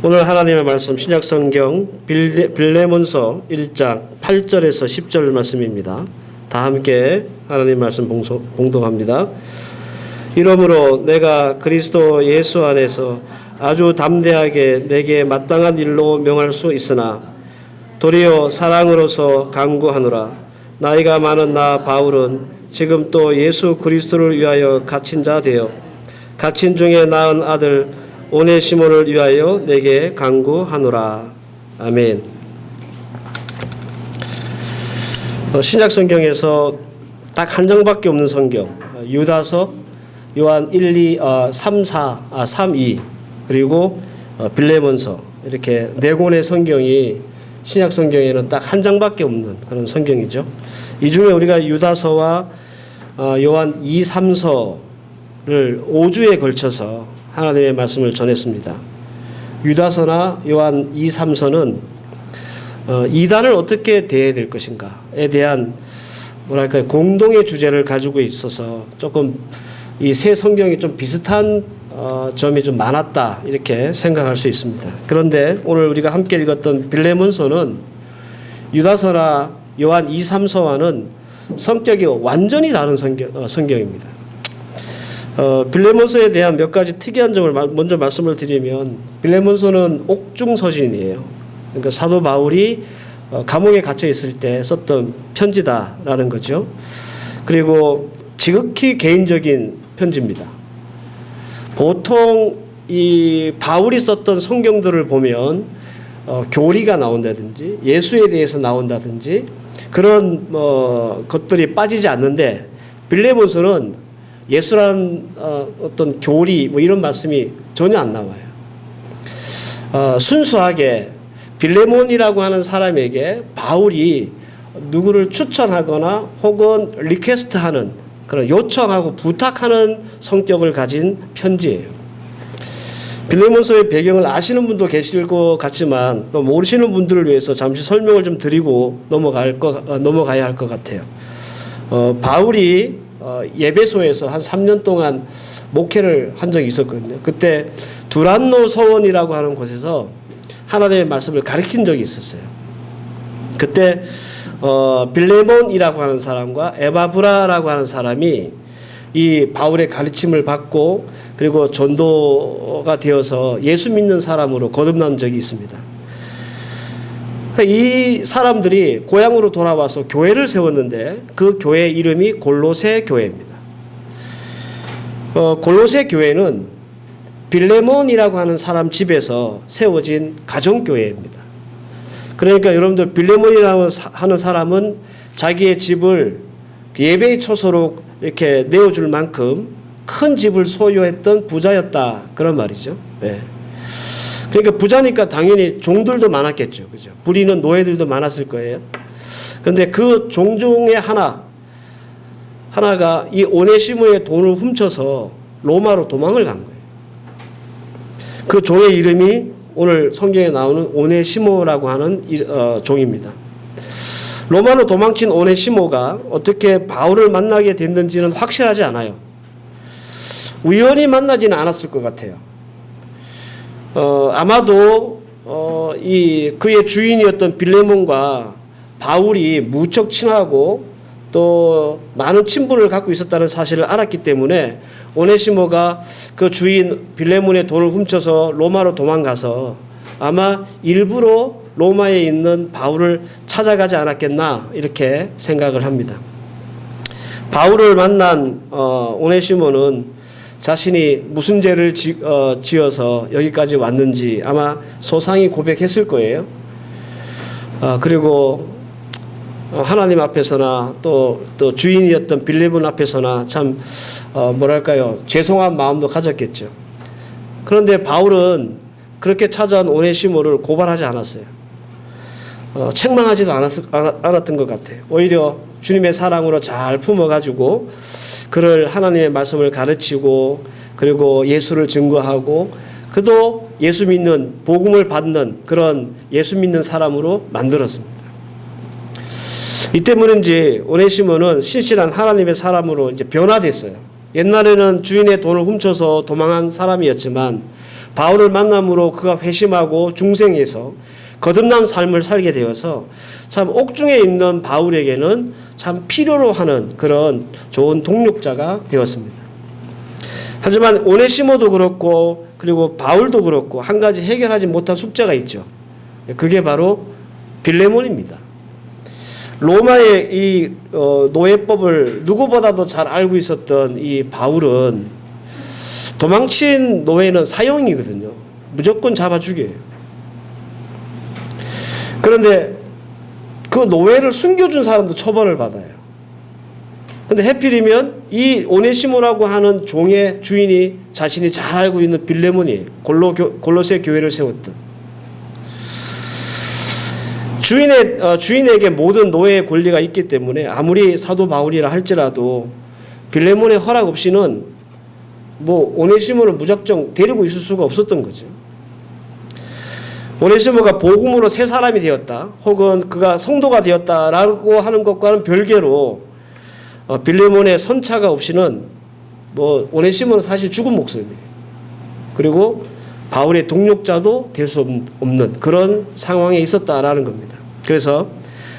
오늘 하나님의 말씀 신약성경 빌레몬서 1장 8절에서 10절 말씀입니다. 다 함께 하나님 말씀 봉독합니다. 이러므로 내가 그리스도 예수 안에서 아주 담대하게 내게 마땅한 일로 명할 수 있으나 도리어 사랑으로서 강구하노라. 나이가 많은 나 바울은 지금 또 예수 그리스도를 위하여 갇힌 자 되어 갇힌 중에 낳은 아들 오네시모를 위하여 내게 간구하노라. 아멘. 신약 성경에서 딱 한 장밖에 없는 성경, 유다서, 요한 1, 2, 3, 4, 3, 2 그리고 빌레몬서, 이렇게 네 권의 성경이 신약 성경에는 딱 한 장밖에 없는 그런 성경이죠. 이 중에 우리가 유다서와 요한 2, 3서를 5주에 걸쳐서 하나님의 말씀을 전했습니다. 유다서나 요한 2, 3서는 이단을 어떻게 대해야 될 것인가에 대한 뭐랄까요, 공동의 주제를 가지고 있어서 조금 이 세 성경이 좀 비슷한 점이 좀 많았다, 이렇게 생각할 수 있습니다. 그런데 오늘 우리가 함께 읽었던 빌레몬서는 유다서나 요한 2, 3서와는 성격이 완전히 다른 성경입니다. 빌레몬서에 대한 몇 가지 특이한 점을 먼저 말씀을 드리면, 빌레몬서는 옥중서신이에요. 그러니까 사도 바울이 감옥에 갇혀 있을 때 썼던 편지다라는 거죠. 그리고 지극히 개인적인 편지입니다. 보통 이 바울이 썼던 성경들을 보면 교리가 나온다든지 예수에 대해서 나온다든지 그런 것들이 빠지지 않는데, 빌레몬서는 예수란 어떤 교리 이런 말씀이 전혀 안 나와요. 순수하게 빌레몬이라고 하는 사람에게 바울이 누구를 추천하거나 혹은 리퀘스트하는, 그런 요청하고 부탁하는 성격을 가진 편지예요. 빌레몬서의 배경을 아시는 분도 계실 것 같지만 또 모르시는 분들을 위해서 잠시 설명을 좀 드리고 넘어가야 할 것 같아요. 바울이 예배소에서 한 3년 동안 목회를 한 적이 있었거든요. 그때 두란노 서원이라고 하는 곳에서 하나님의 말씀을 가르친 적이 있었어요. 그때 빌레몬이라고 하는 사람과 에바브라라고 하는 사람이 이 바울의 가르침을 받고 그리고 전도가 되어서 예수 믿는 사람으로 거듭난 적이 있습니다. 이 사람들이 고향으로 돌아와서 교회를 세웠는데 그 교회 이름이 골로새 교회입니다. 골로새 교회는 빌레몬이라고 하는 사람 집에서 세워진 가정교회입니다. 그러니까 여러분들, 빌레몬이라고 하는 사람은 자기의 집을 예배의 초소로 이렇게 내어줄 만큼 큰 집을 소유했던 부자였다, 그런 말이죠. 네. 그러니까 부자니까 당연히 종들도 많았겠죠. 그죠? 부리는 노예들도 많았을 거예요. 그런데 그 종 중에 하나가 이 오네시모의 돈을 훔쳐서 로마로 도망을 간 거예요. 그 종의 이름이 오늘 성경에 나오는 오네시모라고 하는 종입니다. 로마로 도망친 오네시모가 어떻게 바울을 만나게 됐는지는 확실하지 않아요. 우연히 만나지는 않았을 것 같아요. 아마도 그의 주인이었던 빌레몬과 바울이 무척 친하고 또 많은 친분을 갖고 있었다는 사실을 알았기 때문에 오네시모가 그 주인 빌레몬의 돈을 훔쳐서 로마로 도망가서 아마 일부러 로마에 있는 바울을 찾아가지 않았겠나, 이렇게 생각을 합니다. 바울을 만난 오네시모는 자신이 무슨 죄를 지어서 여기까지 왔는지 아마 소상히 고백했을 거예요. 그리고 하나님 앞에서나 또 주인이었던 빌레몬 앞에서나 참 뭐랄까요, 죄송한 마음도 가졌겠죠. 그런데 바울은 그렇게 찾아온 오네시모를 고발하지 않았어요. 책망하지도 않았던 것 같아요. 오히려 주님의 사랑으로 잘 품어가지고 그를 하나님의 말씀을 가르치고 그리고 예수를 증거하고 그도 예수 믿는, 복음을 받는 그런 예수 믿는 사람으로 만들었습니다. 이 때문인지 오네시모는 신실한 하나님의 사람으로 이제 변화됐어요. 옛날에는 주인의 돈을 훔쳐서 도망한 사람이었지만 바울을 만남으로 그가 회심하고 중생에서 거듭난 삶을 살게 되어서 참 옥중에 있는 바울에게는 참 필요로 하는 그런 좋은 동력자가 되었습니다. 하지만 오네시모도 그렇고 그리고 바울도 그렇고 한 가지 해결하지 못한 숙제가 있죠. 그게 바로 빌레몬입니다. 로마의 이 노예법을 누구보다도 잘 알고 있었던 이 바울은 도망친 노예는 사형이거든요. 무조건 잡아 죽여요. 그런데 그 노예를 숨겨준 사람도 처벌을 받아요. 근데 해필이면 이 오네시모라고 하는 종의 주인이 자신이 잘 알고 있는 빌레몬이에요. 골로새 교회를 세웠던. 주인에게 모든 노예의 권리가 있기 때문에 아무리 사도 바울이라 할지라도 빌레몬의 허락 없이는 뭐 오네시모를 무작정 데리고 있을 수가 없었던 거죠. 오네시모가 복음으로 새 사람이 되었다, 혹은 그가 성도가 되었다라고 하는 것과는 별개로 빌레몬의 선차가 없이는 뭐 오네시모는 사실 죽은 목숨이에요. 그리고 바울의 동력자도 될 수 없는 그런 상황에 있었다라는 겁니다. 그래서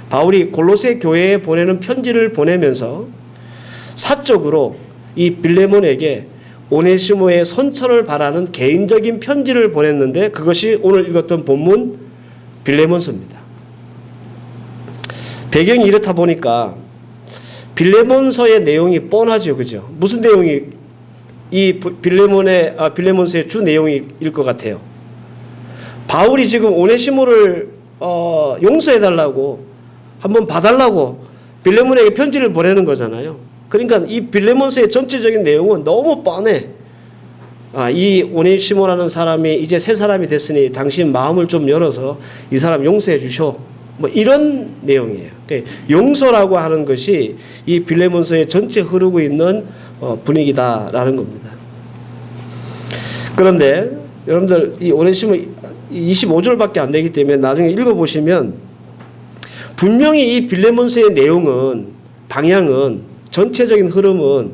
바울이 골로새 교회에 보내는 편지를 보내면서 사적으로 이 빌레몬에게 오네시모의 선처를 바라는 개인적인 편지를 보냈는데 그것이 오늘 읽었던 본문 빌레몬서입니다. 배경이 이렇다 보니까 빌레몬서의 내용이 뻔하죠. 그죠? 무슨 내용이 이 빌레몬서의 주 내용일 것 같아요. 바울이 지금 오네시모를 용서해달라고 한번 봐달라고 빌레몬에게 편지를 보내는 거잖아요. 그러니까 이 빌레몬서의 전체적인 내용은 너무 뻔해. 이 오네시모라는 사람이 이제 새 사람이 됐으니 당신 마음을 좀 열어서 이 사람 용서해 주셔. 뭐 이런 내용이에요. 용서라고 하는 것이 이 빌레몬서의 전체 흐르고 있는 분위기다라는 겁니다. 그런데 여러분들 이 오네시모 25절밖에 안 되기 때문에 나중에 읽어보시면 분명히 이 빌레몬서의 내용은 방향은 전체적인 흐름은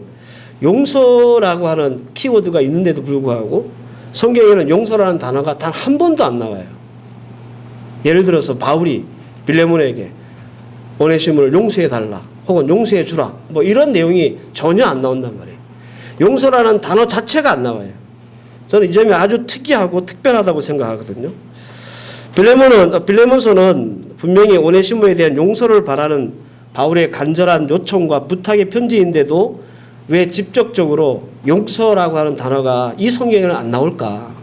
용서라고 하는 키워드가 있는데도 불구하고 성경에는 용서라는 단어가 단 한 번도 안 나와요. 예를 들어서 바울이 빌레몬에게 오네시모를 용서해달라 혹은 용서해주라 뭐 이런 내용이 전혀 안 나온단 말이에요. 용서라는 단어 자체가 안 나와요. 저는 이 점이 아주 특이하고 특별하다고 생각하거든요. 빌레몬서는 분명히 오네시모에 대한 용서를 바라는 바울의 간절한 요청과 부탁의 편지인데도 왜 직접적으로 용서라고 하는 단어가 이 성경에는 안 나올까?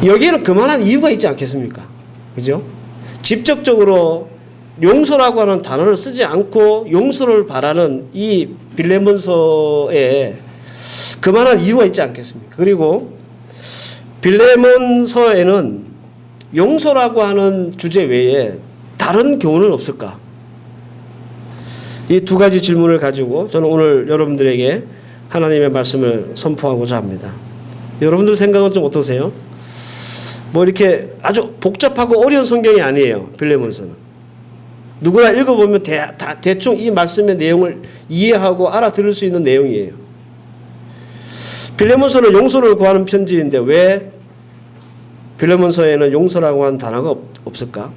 여기에는 그만한 이유가 있지 않겠습니까? 그죠? 직접적으로 용서라고 하는 단어를 쓰지 않고 용서를 바라는 이 빌레몬서에 그만한 이유가 있지 않겠습니까? 그리고 빌레몬서에는 용서라고 하는 주제 외에 다른 교훈은 없을까? 이 두 가지 질문을 가지고 저는 오늘 여러분들에게 하나님의 말씀을 선포하고자 합니다. 여러분들 생각은 좀 어떠세요? 뭐 이렇게 아주 복잡하고 어려운 성경이 아니에요. 빌레몬서는. 누구나 읽어보면 대충 이 말씀의 내용을 이해하고 알아들을 수 있는 내용이에요. 빌레몬서는 용서를 구하는 편지인데 왜 빌레몬서에는 용서라고 하는 단어가 없을까?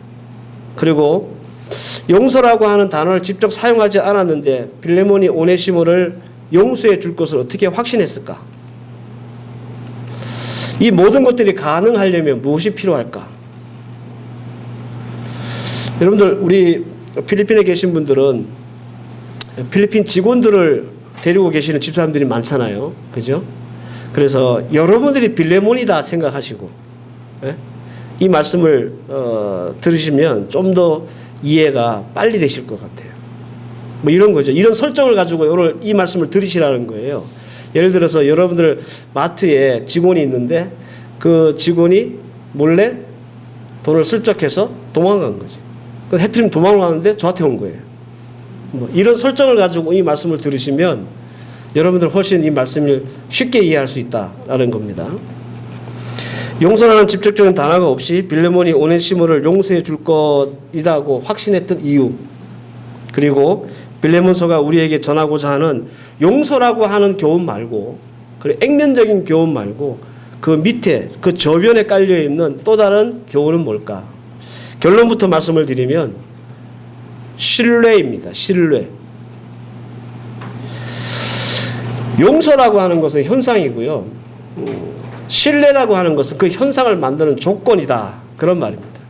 그리고 용서라고 하는 단어를 직접 사용하지 않았는데 빌레몬이 오네시모를 용서해 줄 것을 어떻게 확신했을까? 이 모든 것들이 가능하려면 무엇이 필요할까? 여러분들 우리 필리핀에 계신 분들은 필리핀 직원들을 데리고 계시는 집사람들이 많잖아요. 그죠? 그래서 여러분들이 빌레몬이다 생각하시고 이 말씀을 들으시면 좀 더 이해가 빨리 되실 것 같아요. 뭐 이런 거죠. 이런 설정을 가지고 오늘 이 말씀을 들으시라는 거예요. 예를 들어서 여러분들 마트에 직원이 있는데 그 직원이 몰래 돈을 슬쩍해서 도망간 거지. 해필이면 도망을 가는데 저한테 온 거예요. 뭐 이런 설정을 가지고 이 말씀을 들으시면 여러분들 훨씬 이 말씀을 쉽게 이해할 수 있다라는 겁니다. 용서라는 직접적인 단어가 없이 빌레몬이 오네시모를 용서해 줄 것이라고 확신했던 이유, 그리고 빌레몬서가 우리에게 전하고자 하는 용서라고 하는 교훈 말고, 그리고 액면적인 교훈 말고 그 밑에 그 저변에 깔려 있는 또 다른 교훈은 뭘까? 결론부터 말씀을 드리면 신뢰입니다. 신뢰. 용서라고 하는 것은 현상이고요. 신뢰라고 하는 것은 그 현상을 만드는 조건이다. 그런 말입니다.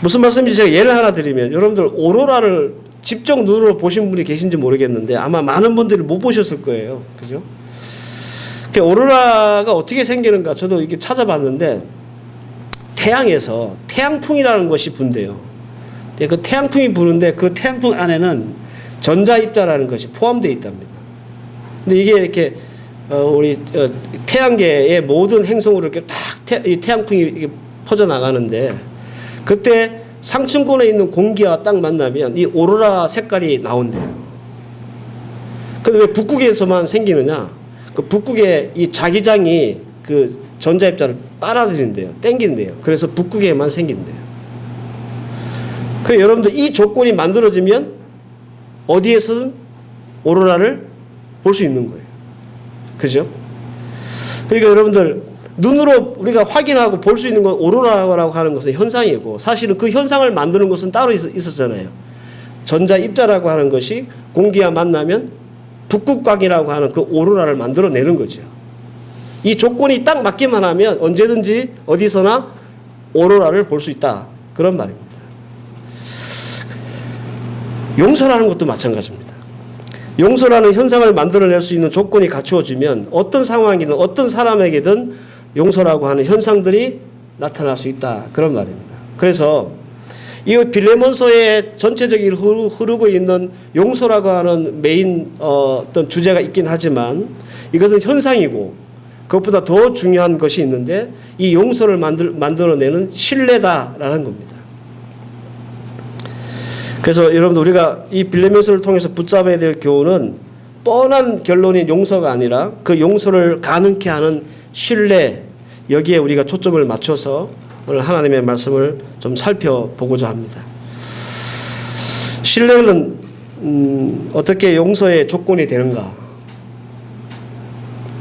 무슨 말씀인지 제가 예를 하나 드리면, 여러분들 오로라를 직접 눈으로 보신 분이 계신지 모르겠는데 아마 많은 분들이 못 보셨을 거예요. 그죠? 오로라가 어떻게 생기는가 저도 이렇게 찾아봤는데, 태양에서 태양풍이라는 것이 분대요. 그 태양풍이 부는데 그 태양풍 안에는 전자입자라는 것이 포함되어 있답니다. 근데 이게 이렇게 우리 태양계의 모든 행성으로 이렇게 탁 태양풍이 이렇게 퍼져 나가는데, 그때 상층권에 있는 공기와 딱 만나면 이 오로라 색깔이 나온대요. 근데 왜 북극에서만 생기느냐? 그 북극의 이 자기장이 그 전자입자를 빨아들인대요. 땡긴대요. 그래서 북극에만 생긴대요. 그래서 여러분들 이 조건이 만들어지면 어디에서든 오로라를 볼 수 있는 거예요. 그죠? 그러니까 여러분들 눈으로 우리가 확인하고 볼 수 있는 건 오로라라고 하는 것은 현상이고, 사실은 그 현상을 만드는 것은 따로 있었잖아요. 전자입자라고 하는 것이 공기와 만나면 북극광이라고 하는 그 오로라를 만들어내는 거죠. 이 조건이 딱 맞기만 하면 언제든지 어디서나 오로라를 볼 수 있다. 그런 말입니다. 용서라는 것도 마찬가지입니다. 용서라는 현상을 만들어낼 수 있는 조건이 갖추어지면 어떤 상황이든 어떤 사람에게든 용서라고 하는 현상들이 나타날 수 있다. 그런 말입니다. 그래서 이 빌레몬서의 전체적으로 흐르고 있는 용서라고 하는 메인 어떤 주제가 있긴 하지만, 이것은 현상이고 그것보다 더 중요한 것이 있는데, 이 용서를 만들어내는 신뢰다라는 겁니다. 그래서 여러분들 우리가 이 빌레몬서를 통해서 붙잡아야 될 교훈은 뻔한 결론인 용서가 아니라 그 용서를 가능케 하는 신뢰, 여기에 우리가 초점을 맞춰서 오늘 하나님의 말씀을 좀 살펴보고자 합니다. 신뢰는 어떻게 용서의 조건이 되는가?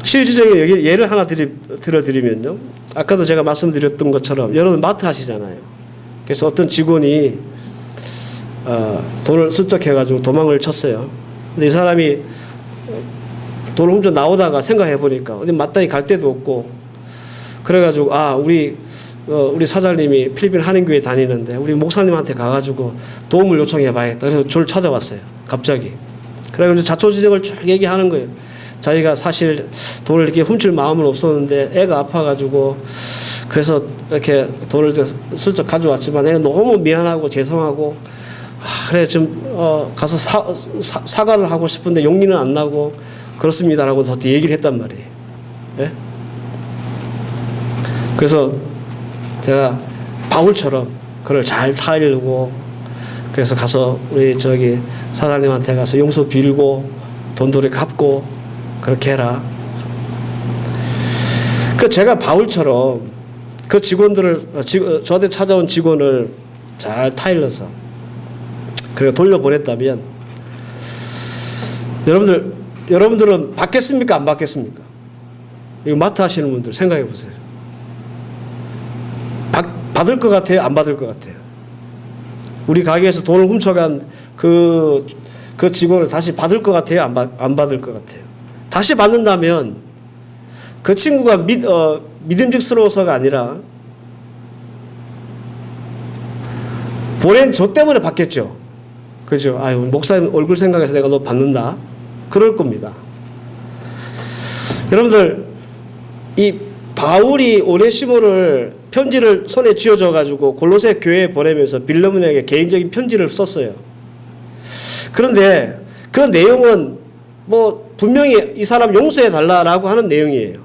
실질적인 예를 하나 들어드리면요. 아까도 제가 말씀드렸던 것처럼 여러분 마트 하시잖아요. 그래서 어떤 직원이 돈을 슬쩍 해가지고 도망을 쳤어요. 근데 이 사람이 돈을 훔쳐 나오다가 생각해 보니까 어디 마땅히 갈 데도 없고, 그래가지고 우리 사장님이 필리핀 한인교회 다니는데 우리 목사님한테 가가지고 도움을 요청해 봐야겠다. 그래서 저를 찾아왔어요. 갑자기. 그래가지고 자초지종을 쭉 얘기하는 거예요. 자기가 사실 돈을 이렇게 훔칠 마음은 없었는데 애가 아파가지고 그래서 이렇게 돈을 슬쩍 가져왔지만 애가 너무 미안하고 죄송하고, 그래 좀 가서 사과를 하고 싶은데 용기는 안 나고 그렇습니다라고 저한테 얘기를 했단 말이에요. 예? 그래서 제가 바울처럼 그를 잘 타일고, 그래서 가서 우리 사장님한테 가서 용서 빌고 돈돌이 갚고 그렇게 해라. 제가 바울처럼 그 저한테 찾아온 직원을 잘 타일러서 그리고 돌려보냈다면, 여러분들은 받겠습니까? 안 받겠습니까? 이거 마트 하시는 분들 생각해 보세요. 받을 것 같아요? 안 받을 것 같아요? 우리 가게에서 돈을 훔쳐간 그 직원을 다시 받을 것 같아요? 안 받을 것 같아요? 다시 받는다면 그 친구가 믿음직스러워서가 아니라 보낸 저 때문에 받겠죠. 그죠? 아유, 목사님 얼굴 생각해서 내가 너 받는다. 그럴 겁니다. 여러분들, 이 바울이 오네시모를 편지를 손에 쥐어줘가지고 골로새 교회에 보내면서 빌레몬에게 개인적인 편지를 썼어요. 그런데 그 내용은 분명히 이 사람 용서해달라고 하는 내용이에요.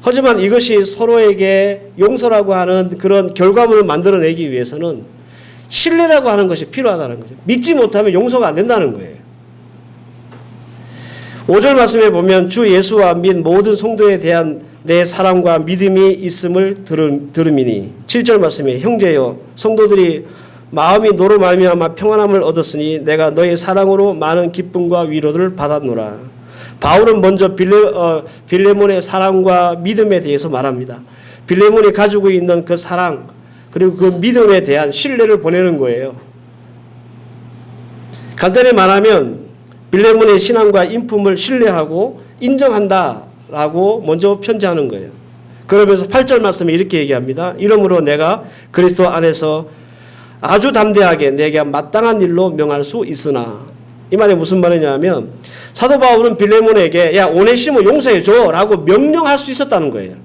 하지만 이것이 서로에게 용서라고 하는 그런 결과물을 만들어내기 위해서는 신뢰라고 하는 것이 필요하다는 거죠. 믿지 못하면 용서가 안 된다는 거예요. 5절 말씀에 보면 주 예수와 및 모든 성도에 대한 내 사랑과 믿음이 있음을 들음이니, 7절 말씀에 형제여 성도들이 마음이 너로 말미암아 평안함을 얻었으니 내가 너의 사랑으로 많은 기쁨과 위로를 받았노라. 바울은 먼저 빌레몬의 사랑과 믿음에 대해서 말합니다. 빌레몬이 가지고 있는 그 사랑 그리고 그 믿음에 대한 신뢰를 보내는 거예요. 간단히 말하면 빌레몬의 신앙과 인품을 신뢰하고 인정한다라고 먼저 편지하는 거예요. 그러면서 8절 말씀에 이렇게 얘기합니다. 이러므로 내가 그리스도 안에서 아주 담대하게 내게 마땅한 일로 명할 수 있으나, 이 말이 무슨 말이냐면 사도 바울은 빌레몬에게 야 오네시모 용서해줘 라고 명령할 수 있었다는 거예요.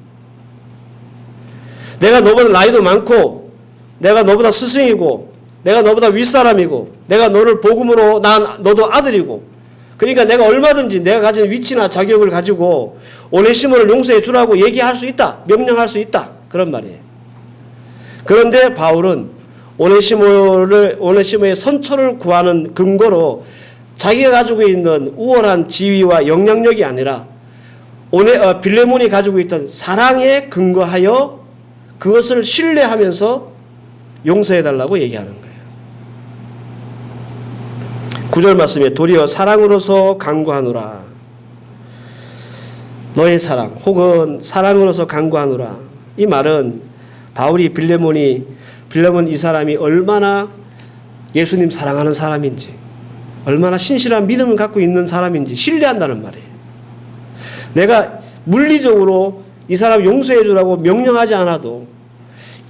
내가 너보다 나이도 많고 내가 너보다 스승이고 내가 너보다 윗사람이고 내가 너를 복음으로 너도 아들이고 그러니까 내가 얼마든지 내가 가진 위치나 자격을 가지고 오네시모를 용서해 주라고 얘기할 수 있다. 명령할 수 있다. 그런 말이에요. 그런데 바울은 오네시모의 선처를 구하는 근거로 자기가 가지고 있는 우월한 지위와 영향력이 아니라 빌레몬이 가지고 있던 사랑에 근거하여 그것을 신뢰하면서 용서해달라고 얘기하는 거예요. 9절 말씀에 도리어 사랑으로서 간구하노라. 너의 사랑 혹은 사랑으로서 간구하노라. 이 말은 바울이 빌레몬 이 사람이 얼마나 예수님 사랑하는 사람인지 얼마나 신실한 믿음을 갖고 있는 사람인지 신뢰한다는 말이에요. 내가 물리적으로 이 사람 용서해 주라고 명령하지 않아도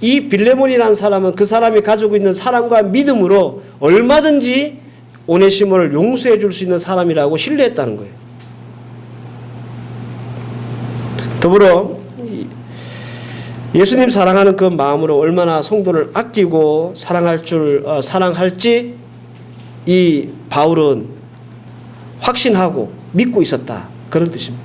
이 빌레몬이라는 사람은 그 사람이 가지고 있는 사랑과 믿음으로 얼마든지 오네시모를 용서해 줄 수 있는 사람이라고 신뢰했다는 거예요. 더불어 예수님 사랑하는 그 마음으로 얼마나 성도를 아끼고 사랑할지 이 바울은 확신하고 믿고 있었다. 그런 뜻입니다.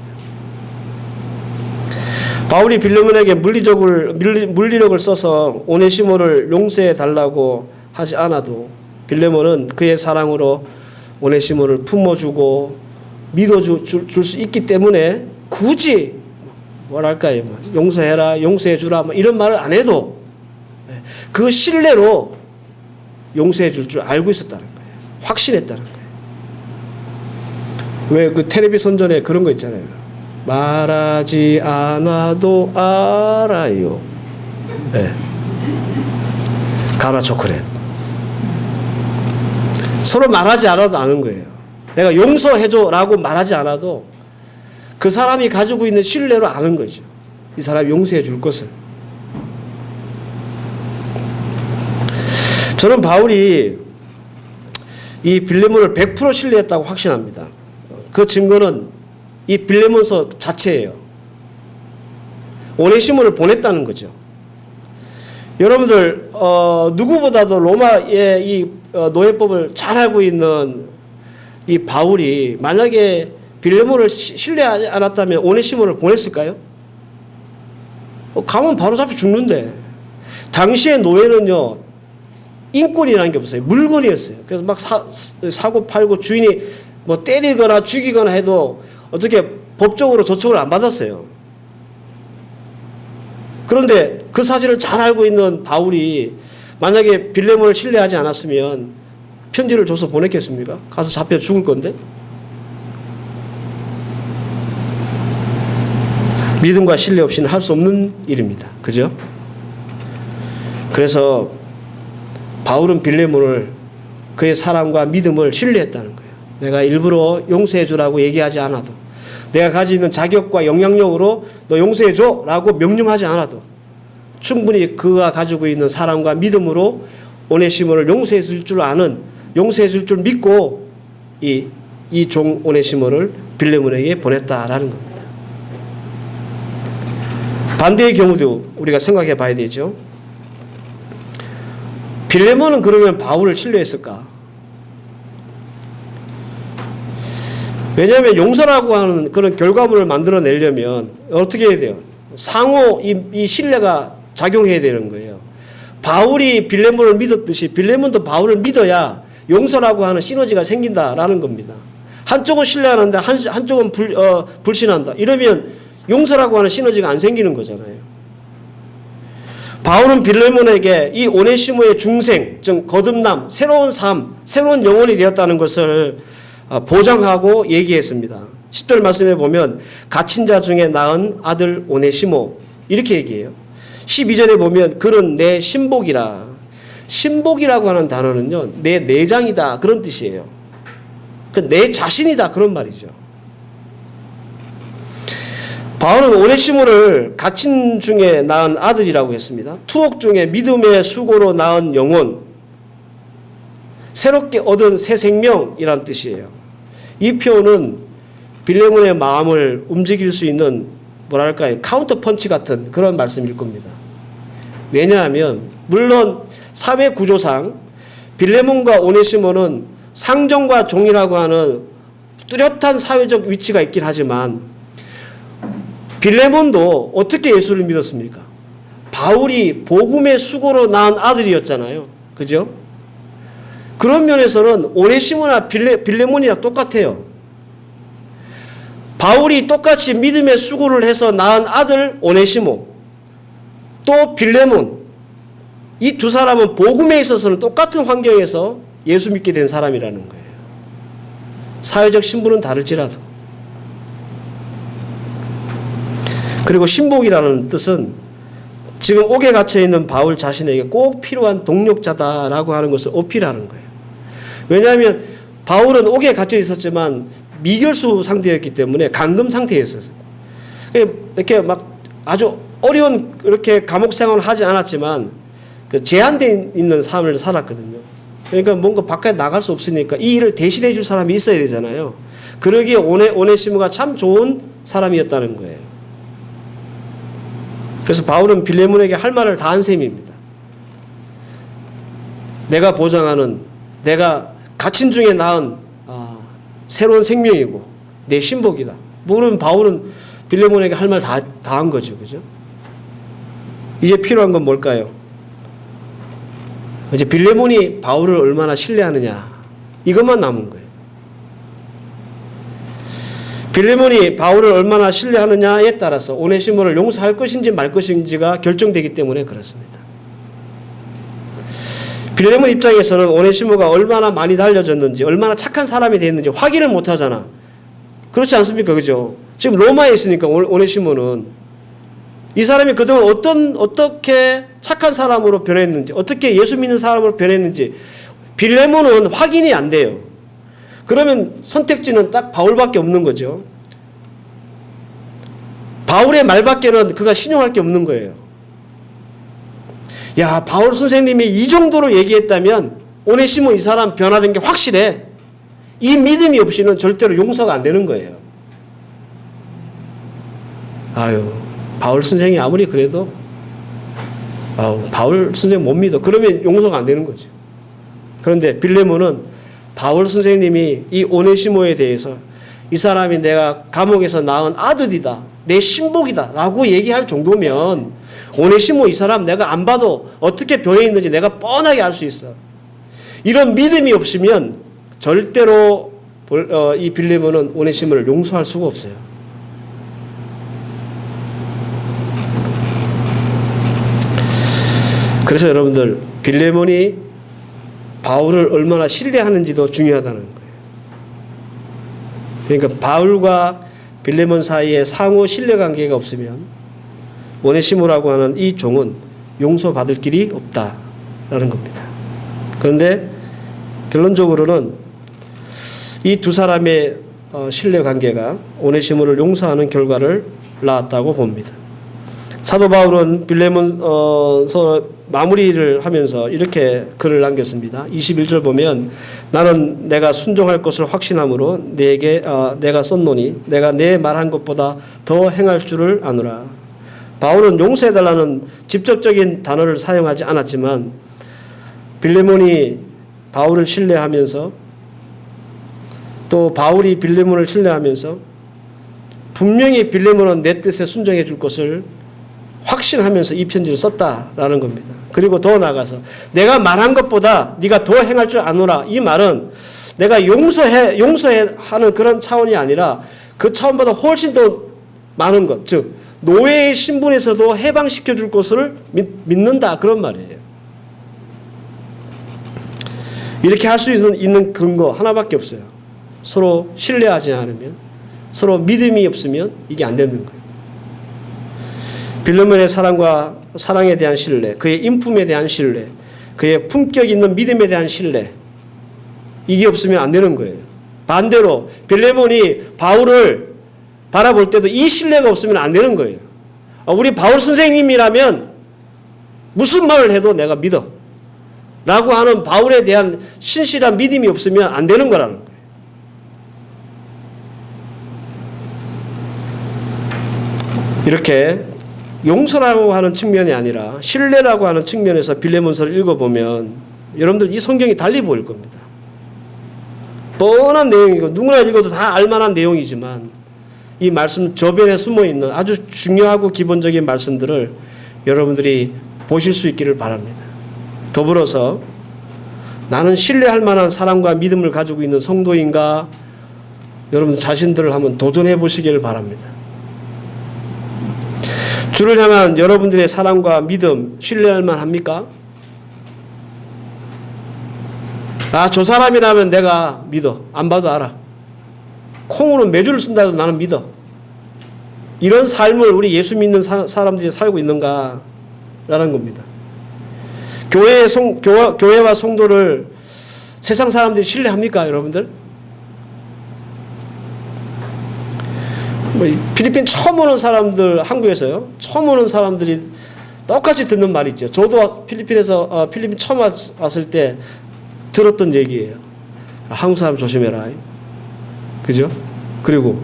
바울이 빌레몬에게 물리력을 써서 오네시모를 용서해 달라고 하지 않아도 빌레몬은 그의 사랑으로 오네시모를 품어주고 믿어줄 수 있기 때문에 굳이 뭐랄까요, 용서해라, 용서해주라 이런 말을 안 해도 그 신뢰로 용서해 줄 줄 알고 있었다는 거예요. 확신했다는 거예요. 왜 그 텔레비 선전에 그런 거 있잖아요. 말하지 않아도 알아요. 네. 가나 초콜릿. 서로 말하지 않아도 아는 거예요. 내가 용서해줘라고 말하지 않아도 그 사람이 가지고 있는 신뢰로 아는 거죠. 이 사람이 용서해 줄 것을. 저는 바울이 이 빌레몬을 100% 신뢰했다고 확신합니다. 그 증거는 이 빌레몬서 자체예요. 오네시모를 보냈다는 거죠. 여러분들 누구보다도 로마의 이 노예법을 잘 알고 있는 이 바울이 만약에 빌레몬을 신뢰하지 않았다면 오네시모를 보냈을까요? 가면 바로 잡혀 죽는데 당시의 노예는요 인권이라는 게 없어요. 물건이었어요. 그래서 막 사고 팔고 주인이 뭐 때리거나 죽이거나 해도 어떻게 법적으로 조처를 안 받았어요. 그런데 그 사실을 잘 알고 있는 바울이 만약에 빌레몬을 신뢰하지 않았으면 편지를 줘서 보냈겠습니까? 가서 잡혀 죽을 건데. 믿음과 신뢰 없이는 할 수 없는 일입니다. 그죠? 그래서 바울은 빌레몬을 그의 사랑과 믿음을 신뢰했다는 거예요. 내가 일부러 용서해 주라고 얘기하지 않아도 내가 가지고 있는 자격과 영향력으로 너 용서해 줘라고 명령하지 않아도 충분히 그가 가지고 있는 사랑과 믿음으로 오네시모를 용서해 줄 줄 아는 용서해 줄 줄 믿고 이 종 오네시모를 빌레몬에게 보냈다라는 겁니다. 반대의 경우도 우리가 생각해 봐야 되죠. 빌레몬은 그러면 바울을 신뢰했을까? 왜냐하면 용서라고 하는 그런 결과물을 만들어내려면 어떻게 해야 돼요? 상호 이 신뢰가 작용해야 되는 거예요. 바울이 빌레몬을 믿었듯이 빌레몬도 바울을 믿어야 용서라고 하는 시너지가 생긴다라는 겁니다. 한쪽은 신뢰하는데 한쪽은 불신한다. 이러면 용서라고 하는 시너지가 안 생기는 거잖아요. 바울은 빌레몬에게 이 오네시모의 중생, 즉 거듭남, 새로운 삶, 새로운 영혼이 되었다는 것을 보장하고 얘기했습니다. 10절 말씀에 보면 갇힌 자 중에 낳은 아들 오네시모 이렇게 얘기해요. 12절에 보면 그는 내 신복이라. 신복이라고 하는 단어는요, 내 내장이다 그런 뜻이에요. 내 자신이다 그런 말이죠. 바울은 오네시모를 갇힌 중에 낳은 아들이라고 했습니다. 투옥 중에 믿음의 수고로 낳은 영혼, 새롭게 얻은 새 생명이란 뜻이에요. 이 표현은 빌레몬의 마음을 움직일 수 있는 뭐랄까요, 카운터 펀치 같은 그런 말씀일 겁니다. 왜냐하면 물론 사회 구조상 빌레몬과 오네시모는 상정과 종이라고 하는 뚜렷한 사회적 위치가 있긴 하지만 빌레몬도 어떻게 예수를 믿었습니까? 바울이 복음의 수고로 낳은 아들이었잖아요. 그죠? 그런 면에서는 오네시모나 빌레몬이랑 똑같아요. 바울이 똑같이 믿음의 수고를 해서 낳은 아들 오네시모, 또 빌레몬, 이 두 사람은 복음에 있어서는 똑같은 환경에서 예수 믿게 된 사람이라는 거예요. 사회적 신분은 다를지라도. 그리고 신복이라는 뜻은 지금 옥에 갇혀 있는 바울 자신에게 꼭 필요한 동력자다라고 하는 것을 어필하는 거예요. 왜냐하면 바울은 옥에 갇혀 있었지만 미결수 상태였기 때문에 감금 상태에 있었어요. 이렇게 막 아주 어려운 그렇게 감옥 생활을 하지 않았지만 그 제한되어 있는 삶을 살았거든요. 그러니까 뭔가 바깥에 나갈 수 없으니까 이 일을 대신해 줄 사람이 있어야 되잖아요. 그러기에 오네시모가 참 좋은 사람이었다는 거예요. 그래서 바울은 빌레몬에게 할 말을 다 한 셈입니다. 내가 보장하는, 내가 갇힌 중에 낳은 새로운 생명이고 내 신복이다. 모르면 바울은 빌레몬에게 할 말 다 한 거죠. 그죠? 이제 필요한 건 뭘까요? 이제 빌레몬이 바울을 얼마나 신뢰하느냐, 이것만 남은 거예요. 빌레몬이 바울을 얼마나 신뢰하느냐에 따라서 오네시모를 용서할 것인지 말 것인지가 결정되기 때문에 그렇습니다. 빌레몬 입장에서는 오네시모가 얼마나 많이 달려졌는지, 얼마나 착한 사람이 됐는지 확인을 못 하잖아. 그렇지 않습니까? 그죠? 지금 로마에 있으니까 오네시모는 이 사람이 그동안 어떻게 착한 사람으로 변했는지, 어떻게 예수 믿는 사람으로 변했는지 빌레몬은 확인이 안 돼요. 그러면 선택지는 딱 바울밖에 없는 거죠. 바울의 말밖에는 그가 신용할 게 없는 거예요. 야, 바울 선생님이 이 정도로 얘기했다면 오네시모 이 사람 변화된 게 확실해. 이 믿음이 없이는 절대로 용서가 안 되는 거예요. 아유, 바울 선생이 아무리 그래도 바울 선생 못 믿어. 그러면 용서가 안 되는 거죠. 그런데 빌레몬은 바울 선생님이 이 오네시모에 대해서 이 사람이 내가 감옥에서 낳은 아들이다, 내 신복이다 라고 얘기할 정도면 오네시모 이 사람 내가 안 봐도 어떻게 변해 있는지 내가 뻔하게 알 수 있어. 이런 믿음이 없으면 절대로 이 빌레몬은 오네시모를 용서할 수가 없어요. 그래서 여러분들 빌레몬이 바울을 얼마나 신뢰하는지도 중요하다는 거예요. 그러니까 바울과 빌레몬 사이에 상호 신뢰관계가 없으면 오네시모라고 하는 이 종은 용서받을 길이 없다라는 겁니다. 그런데 결론적으로는 이 두 사람의 신뢰관계가 오네시모를 용서하는 결과를 낳았다고 봅니다. 사도 바울은 빌레몬서 마무리를 하면서 이렇게 글을 남겼습니다. 21절 보면 나는 내가 순종할 것을 확신함으로 내가 썼노니 내가 내 말한 것보다 더 행할 줄을 아노라. 바울은 용서해달라는 직접적인 단어를 사용하지 않았지만 빌레몬이 바울을 신뢰하면서 또 바울이 빌레몬을 신뢰하면서 분명히 빌레몬은 내 뜻에 순종해 줄 것을 확신하면서 이 편지를 썼다라는 겁니다. 그리고 더 나아가서 내가 말한 것보다 네가 더 행할 줄 아노라. 이 말은 내가 용서하는 그런 차원이 아니라 그 차원보다 훨씬 더 많은 것, 즉 노예의 신분에서도 해방시켜 줄 것을 믿는다. 그런 말이에요. 이렇게 할 수 있는 근거 하나밖에 없어요. 서로 신뢰하지 않으면, 서로 믿음이 없으면 이게 안 되는 거예요. 빌레몬의 사랑과 사랑에 대한 신뢰, 그의 인품에 대한 신뢰, 그의 품격 있는 믿음에 대한 신뢰, 이게 없으면 안 되는 거예요. 반대로 빌레몬이 바울을 바라볼 때도 이 신뢰가 없으면 안 되는 거예요. 우리 바울 선생님이라면 무슨 말을 해도 내가 믿어 라고 하는 바울에 대한 신실한 믿음이 없으면 안 되는 거라는 거예요. 이렇게 용서라고 하는 측면이 아니라 신뢰라고 하는 측면에서 빌레몬서를 읽어보면 여러분들 이 성경이 달리 보일 겁니다. 뻔한 내용이고 누구나 읽어도 다 알만한 내용이지만 이 말씀 저변에 숨어있는 아주 중요하고 기본적인 말씀들을 여러분들이 보실 수 있기를 바랍니다. 더불어서 나는 신뢰할 만한 사랑과 믿음을 가지고 있는 성도인가 여러분 자신들을 한번 도전해 보시기를 바랍니다. 주를 향한 여러분들의 사랑과 믿음 신뢰할 만합니까? 저 사람이라면 내가 믿어. 안 봐도 알아. 콩으로 매주를 쓴다도 나는 믿어. 이런 삶을 우리 예수 믿는 사람들이 살고 있는가라는 겁니다. 교회와 성도를 세상 사람들이 신뢰합니까, 여러분들? 필리핀 처음 오는 사람들, 한국에서요, 처음 오는 사람들이 똑같이 듣는 말이 있죠. 저도 필리핀 처음 왔을 때 들었던 얘기예요. 한국 사람 조심해라. 그죠? 그리고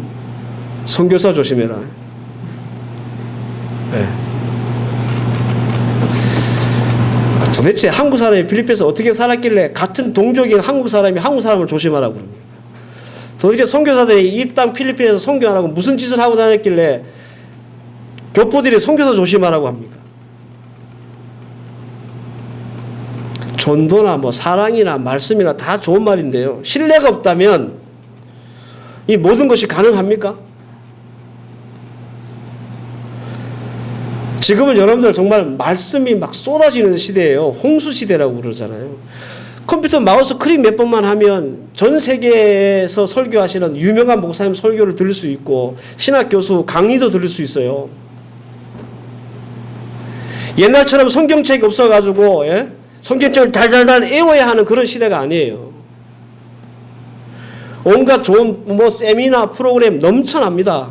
선교사 조심해라. 네. 도대체 한국 사람이 필리핀에서 어떻게 살았길래 같은 동족인 한국 사람이 한국 사람을 조심하라고 그럽니까? 도대체 선교사들이 이 땅 필리핀에서 선교하라고 무슨 짓을 하고 다녔길래 교포들이 선교사 조심하라고 합니까? 전도나 사랑이나 말씀이나 다 좋은 말인데요. 신뢰가 없다면 이 모든 것이 가능합니까? 지금은 여러분들 정말 말씀이 막 쏟아지는 시대예요. 홍수 시대라고 그러잖아요. 컴퓨터 마우스 클릭 몇 번만 하면 전 세계에서 설교하시는 유명한 목사님 설교를 들을 수 있고 신학 교수 강의도 들을 수 있어요. 옛날처럼 성경책이 없어가지고 성경책을 달달달 외워야 하는 그런 시대가 아니에요. 온갖 좋은 세미나 프로그램 넘쳐납니다.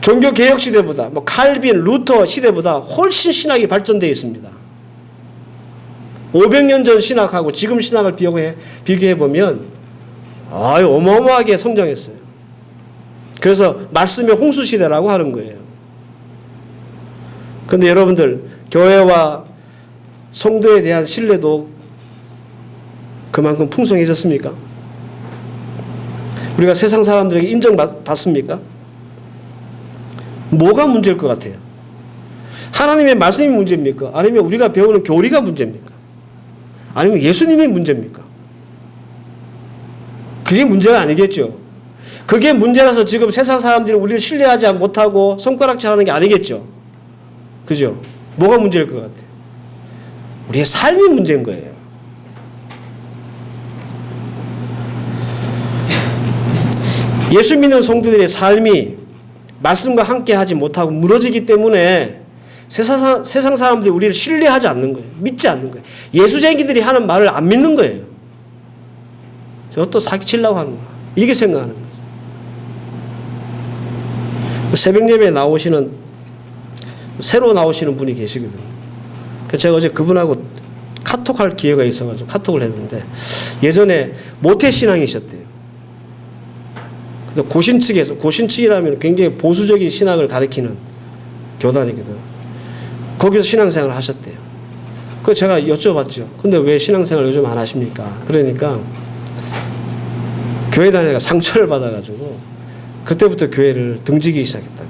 종교개혁 시대보다 칼빈, 루터 시대보다 훨씬 신학이 발전되어 있습니다. 500년 전 신학하고 지금 신학을 비교해보면 어마어마하게 성장했어요. 그래서 말씀의 홍수시대라고 하는 거예요. 그런데 여러분들 교회와 성도에 대한 신뢰도 그만큼 풍성해졌습니까? 우리가 세상 사람들에게 인정받습니까? 뭐가 문제일 것 같아요? 하나님의 말씀이 문제입니까? 아니면 우리가 배우는 교리가 문제입니까? 아니면 예수님이 문제입니까? 그게 문제가 아니겠죠. 그게 문제라서 지금 세상 사람들이 우리를 신뢰하지 못하고 손가락질하는 게 아니겠죠. 그죠? 뭐가 문제일 것 같아요? 우리의 삶이 문제인 거예요. 예수 믿는 성도들의 삶이 말씀과 함께 하지 못하고 무너지기 때문에 세상 사람들이 우리를 신뢰하지 않는 거예요. 믿지 않는 거예요. 예수쟁이들이 하는 말을 안 믿는 거예요. 저것도 사기치려고 하는 거예요. 이렇게 생각하는 거죠. 새벽 예배에 새로 나오시는 분이 계시거든요. 제가 어제 그분하고 카톡할 기회가 있어가지고 카톡을 했는데 예전에 모태신앙이셨대요. 고신측이라면 굉장히 보수적인 신학을 가리키는 교단이거든. 거기서 신앙생활을 하셨대요. 그래서 제가 여쭤봤죠. 근데 왜 신앙생활 요즘 안 하십니까? 그러니까 교회 다니다가 상처를 받아가지고 그때부터 교회를 등지기 시작했다.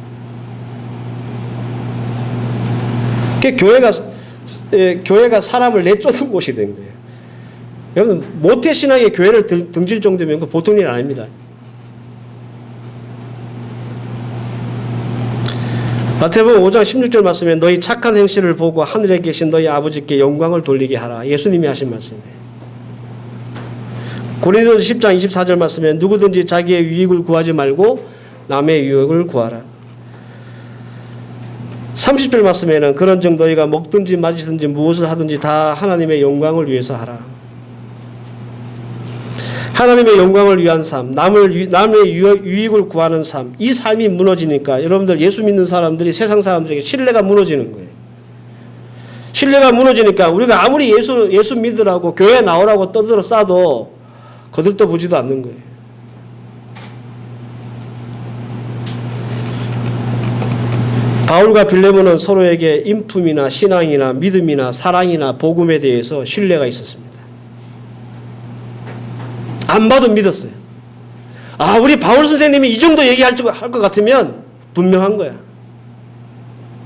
교회가 사람을 내쫓는 곳이 된 거예요. 여러분 모태신앙의 교회를 등질 정도면 그 보통 일 아닙니다. 마태복음 5장 16절 말씀에 너희 착한 행실을 보고 하늘에 계신 너희 아버지께 영광을 돌리게 하라. 예수님이 하신 말씀이에요. 고린도서 10장 24절 말씀에 누구든지 자기의 유익을 구하지 말고 남의 유익을 구하라. 30절 말씀에는 그런즉 너희가 먹든지 마시든지 무엇을 하든지 다 하나님의 영광을 위해서 하라. 하나님의 영광을 위한 삶, 남의 유익을 구하는 삶, 이 삶이 무너지니까 여러분들 예수 믿는 사람들이 세상 사람들에게 신뢰가 무너지는 거예요. 신뢰가 무너지니까 우리가 아무리 예수 믿으라고 교회 나오라고 떠들어 싸도 거들떠 보지도 않는 거예요. 바울과 빌레몬은 서로에게 인품이나 신앙이나 믿음이나 사랑이나 복음에 대해서 신뢰가 있었습니다. 안 봐도 믿었어요. 아, 우리 바울 선생님이 이 정도 얘기할 것 같으면 분명한 거야.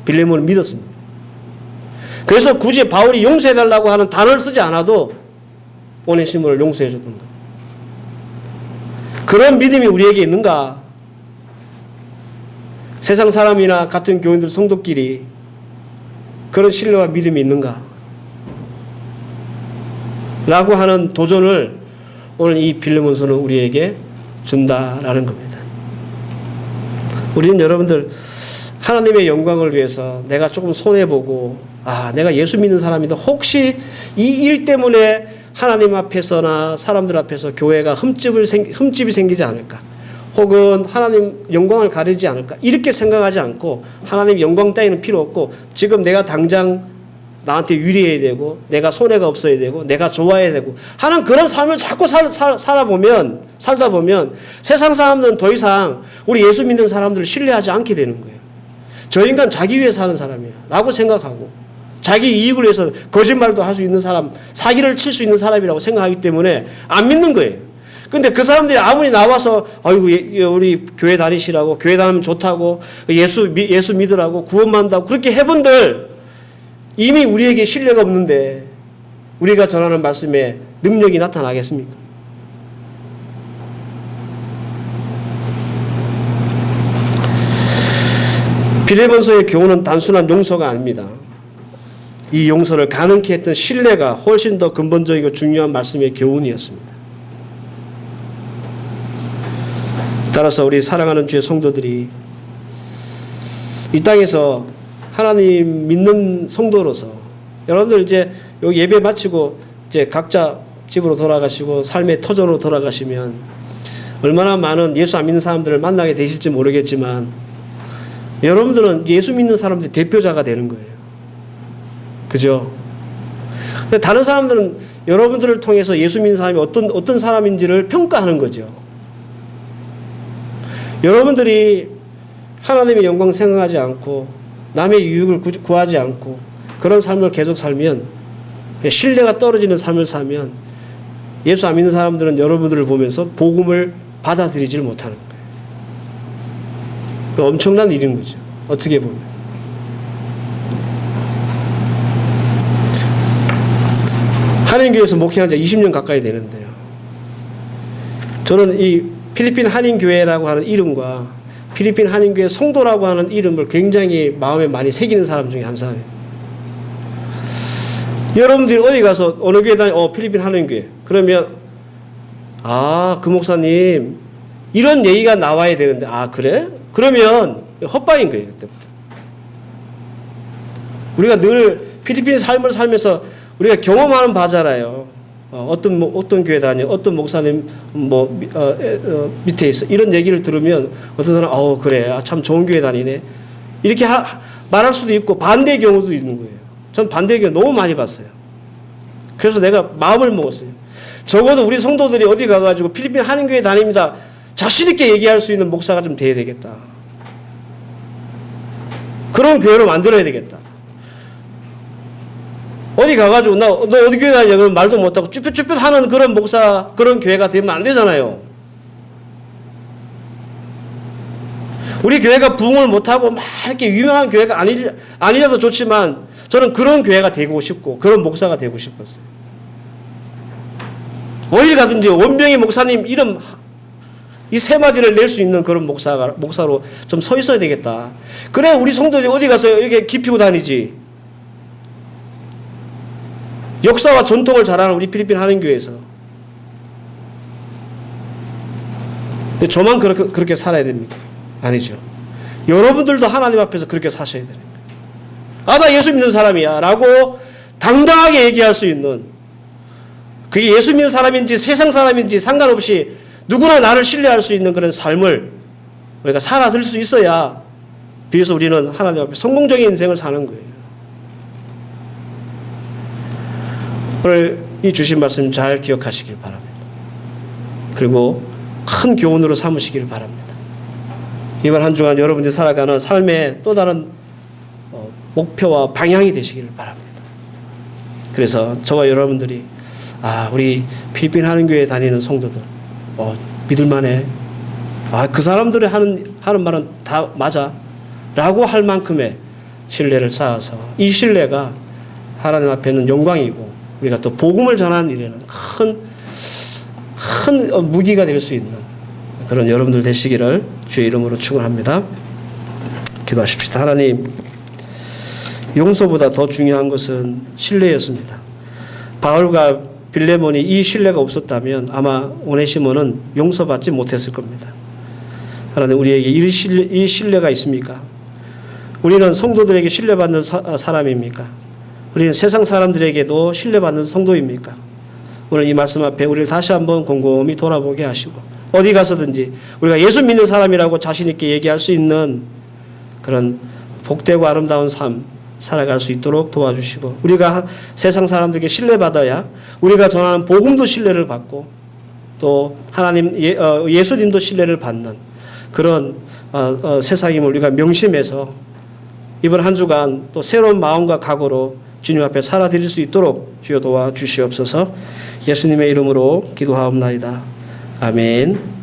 빌레몬은 믿었습니다. 그래서 굳이 바울이 용서해달라고 하는 단어를 쓰지 않아도 오네시모를 용서해줬던 거예요. 그런 믿음이 우리에게 있는가? 세상 사람이나 같은 교인들 성도끼리 그런 신뢰와 믿음이 있는가? 라고 하는 도전을 오늘 이 빌레몬서는 우리에게 준다라는 겁니다. 우리는 여러분들 하나님의 영광을 위해서 내가 조금 손해보고 내가 예수 믿는 사람인데 혹시 이 일 때문에 하나님 앞에서나 사람들 앞에서 교회가 흠집이 생기지 않을까? 혹은 하나님 영광을 가리지 않을까? 이렇게 생각하지 않고 하나님 영광 따위는 필요 없고 지금 내가 당장 나한테 유리해야 되고 내가 손해가 없어야 되고 내가 좋아야 되고 하는 그런 삶을 자꾸 살다 보면 세상 사람들은 더 이상 우리 예수 믿는 사람들을 신뢰하지 않게 되는 거예요. 저 인간 자기 위해 사는 사람이야 라고 생각하고 자기 이익을 위해서 거짓말도 할 수 있는 사람, 사기를 칠 수 있는 사람이라고 생각하기 때문에 안 믿는 거예요. 근데 그 사람들이 아무리 나와서 아이고 우리 교회 다니시라고 교회 다니면 좋다고 예수 믿으라고 구원받는다고 그렇게 해본들 이미 우리에게 신뢰가 없는데 우리가 전하는 말씀에 능력이 나타나겠습니까? 빌레몬서의 교훈은 단순한 용서가 아닙니다. 이 용서를 가능케 했던 신뢰가 훨씬 더 근본적이고 중요한 말씀의 교훈이었습니다. 따라서 우리 사랑하는 주의 성도들이 이 땅에서 하나님 믿는 성도로서 여러분들 이제 요 예배 마치고 이제 각자 집으로 돌아가시고 삶의 터전으로 돌아가시면 얼마나 많은 예수 안 믿는 사람들을 만나게 되실지 모르겠지만 여러분들은 예수 믿는 사람들의 대표자가 되는 거예요. 그죠? 근데 다른 사람들은 여러분들을 통해서 예수 믿는 사람이 어떤 사람인지를 평가하는 거죠. 여러분들이 하나님의 영광 생각하지 않고 남의 유익을 구하지 않고 그런 삶을 계속 살면 신뢰가 떨어지는 삶을 살면 예수 안 믿는 사람들은 여러분들을 보면서 복음을 받아들이지를 못하는 거예요. 엄청난 일인 거죠. 어떻게 보면. 한인교회에서 목회한 지 20년 가까이 되는데요. 저는 이 필리핀 한인교회라고 하는 이름과 필리핀 한인교회 성도라고 하는 이름을 굉장히 마음에 많이 새기는 사람 중에 한 사람이에요. 여러분들이 어디 가서 어느 교회 필리핀 한인교회 그러면 그 목사님 이런 얘기가 나와야 되는데 그래? 그러면 헛바인 거예요. 그때부터. 우리가 늘 필리핀 삶을 살면서 우리가 경험하는 바잖아요. 어떤 교회 다녀, 어떤 목사님 밑에 있어. 이런 얘기를 들으면 어떤 사람 그래, 참 좋은 교회 다니네. 이렇게 말할 수도 있고 반대의 경우도 있는 거예요. 전 반대의 경우 너무 많이 봤어요. 그래서 내가 마음을 먹었어요. 적어도 우리 성도들이 어디 가가지고 필리핀 한인교회 다닙니다. 자신 있게 얘기할 수 있는 목사가 좀 돼야 되겠다. 그런 교회로 만들어야 되겠다. 어디 가가지고 너 어디 교회 다니냐 그러면 말도 못하고 쭈뼛쭈뼛 하는 그런 목사 그런 교회가 되면 안 되잖아요. 우리 교회가 부흥을 못하고 막 이렇게 유명한 교회가 아니라도 좋지만 저는 그런 교회가 되고 싶고 그런 목사가 되고 싶었어요. 어딜 가든지 원병희 목사님 이름 이 세 마디를 낼 수 있는 그런 목사로 좀 서 있어야 되겠다. 그래 우리 성도들이 어디 가서 이렇게 기피고 다니지. 역사와 전통을 잘하는 우리 필리핀 한인교회에서. 근데 저만 그렇게 살아야 됩니까? 아니죠. 여러분들도 하나님 앞에서 그렇게 사셔야 됩니다. 아, 나 예수 믿는 사람이야 라고 당당하게 얘기할 수 있는, 그게 예수 믿는 사람인지 세상 사람인지 상관없이 누구나 나를 신뢰할 수 있는 그런 삶을 우리가 살아들 수 있어야 비로소 우리는 하나님 앞에 성공적인 인생을 사는 거예요. 오늘 이 주신 말씀 잘 기억하시길 바랍니다. 그리고 큰 교훈으로 삼으시길 바랍니다. 이번 한 주간 여러분들이 살아가는 삶의 또 다른 목표와 방향이 되시기를 바랍니다. 그래서 저와 여러분들이 우리 필리핀 한인교회 다니는 성도들 믿을만해. 그 사람들이 하는 말은 다 맞아 라고 할 만큼의 신뢰를 쌓아서 이 신뢰가 하나님 앞에는 영광이고 우리가 또 복음을 전하는 일에는 큰 무기가 될 수 있는 그런 여러분들 되시기를 주의 이름으로 축원합니다. 기도하십시다. 하나님, 용서보다 더 중요한 것은 신뢰였습니다. 바울과 빌레몬이 이 신뢰가 없었다면 아마 오네시모는 용서받지 못했을 겁니다. 하나님, 우리에게 이 신뢰가 있습니까? 우리는 성도들에게 신뢰받는 사람입니까? 우리는 세상 사람들에게도 신뢰받는 성도입니까? 오늘 이 말씀 앞에 우리를 다시 한번 곰곰이 돌아보게 하시고 어디 가서든지 우리가 예수 믿는 사람이라고 자신 있게 얘기할 수 있는 그런 복되고 아름다운 삶 살아갈 수 있도록 도와주시고, 우리가 세상 사람들에게 신뢰받아야 우리가 전하는 복음도 신뢰를 받고 또 하나님 예수님도 신뢰를 받는 그런 세상임을 우리가 명심해서 이번 한 주간 또 새로운 마음과 각오로 주님 앞에 살아드릴 수 있도록 주여 도와주시옵소서. 예수님의 이름으로 기도하옵나이다. 아멘.